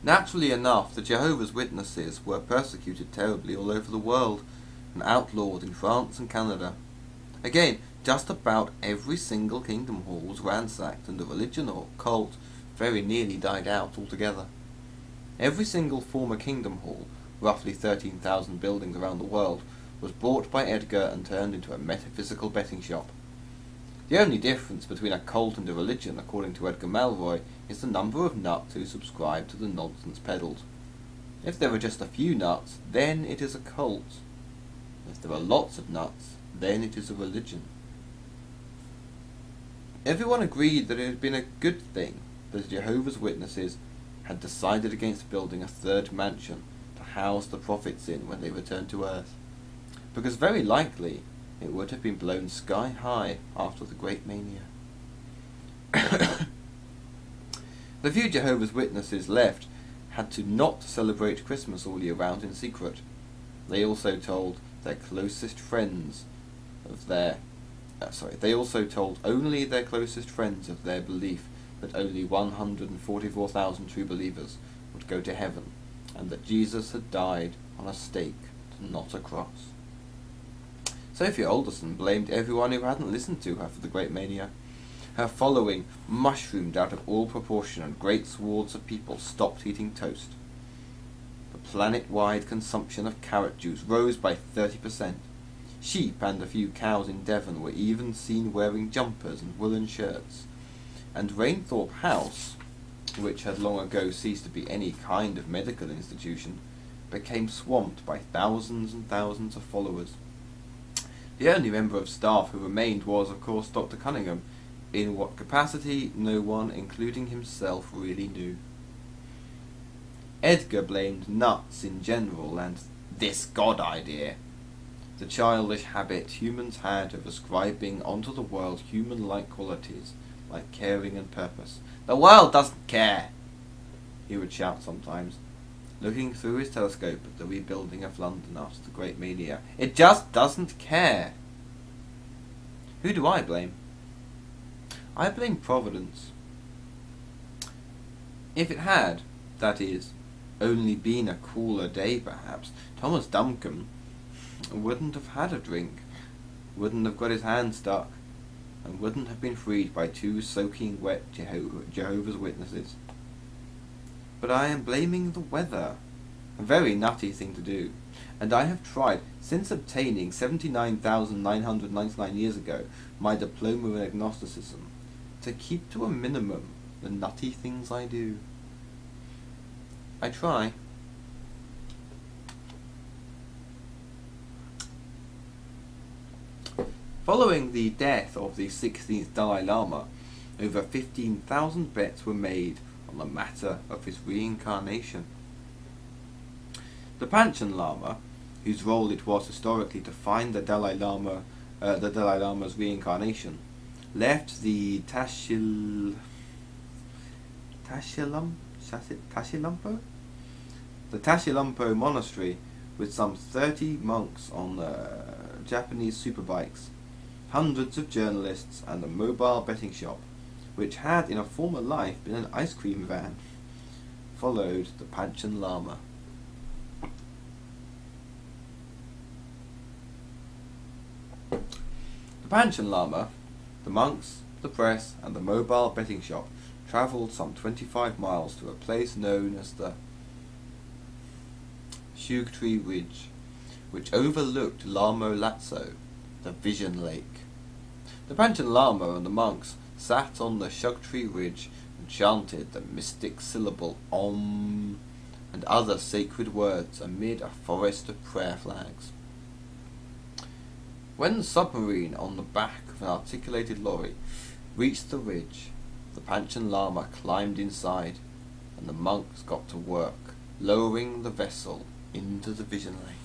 Naturally enough, the Jehovah's Witnesses were persecuted terribly all over the world, and outlawed in France and Canada. Again, just about every single kingdom hall was ransacked, and the religion or cult very nearly died out altogether. Every single former kingdom hall, roughly 13,000 buildings around the world, was bought by Edgar and turned into a metaphysical betting shop. The only difference between a cult and a religion, according to Edgar Malroy, is the number of nuts who subscribe to the nonsense peddled. If there are just a few nuts, then it is a cult. If there are lots of nuts, then it is a religion. Everyone agreed that it had been a good thing that the Jehovah's Witnesses had decided against building a third mansion to house the prophets in when they returned to Earth, because very likely it would have been blown sky high after the Great Mania. The few Jehovah's Witnesses left had to not celebrate Christmas all year round in secret. They also told their closest friends of their only their closest friends of their belief that only 144,000 true believers would go to heaven, and that Jesus had died on a stake, not a cross. Sophia Alderson blamed everyone who hadn't listened to her for the Great Mania. Her following mushroomed out of all proportion, and great swaths of people stopped eating toast. The planet-wide consumption of carrot juice rose by 30%. Sheep and a few cows in Devon were even seen wearing jumpers and woolen shirts. And Rainthorpe House, which had long ago ceased to be any kind of medical institution, became swamped by thousands and thousands of followers. The only member of staff who remained was, of course, Dr. Cunningham, in what capacity no one, including himself, really knew. Edgar blamed nuts in general and this God idea, the childish habit humans had of ascribing onto the world human-like qualities, like caring and purpose. "The world doesn't care," he would shout sometimes, looking through his telescope at the rebuilding of London after the Great Mania. "It just doesn't care." Who do I blame? I blame Providence. If it had, that is, only been a cooler day perhaps, Thomas Duncombe wouldn't have had a drink, wouldn't have got his hand stuck, and wouldn't have been freed by two soaking wet Jehovah's Witnesses. But I am blaming the weather, a very nutty thing to do, and I have tried, since obtaining 79,999 years ago my diploma in agnosticism, to keep to a minimum the nutty things I do. I try. Following the death of the 16th Dalai Lama, over 15,000 bets were made on the matter of his reincarnation. The Panchen Lama, whose role it was historically to find the Dalai Lama's reincarnation, left the Tashilampo monastery with some 30 monks on Japanese superbikes, hundreds of journalists, and a mobile betting shop, which had in a former life been an ice cream van, followed the Panchen Lama. The Panchen Lama, the monks, the press, and the mobile betting shop travelled some 25 miles to a place known as the Shugtree Ridge, which overlooked Lamo Latso, the Vision Lake. The Panchen Lama and the monks sat on the Shugtree Ridge and chanted the mystic syllable Om and other sacred words amid a forest of prayer flags. When the submarine on the back of an articulated lorry reached the ridge, the Panchen Lama climbed inside, and the monks got to work, lowering the vessel into the Vision Lake.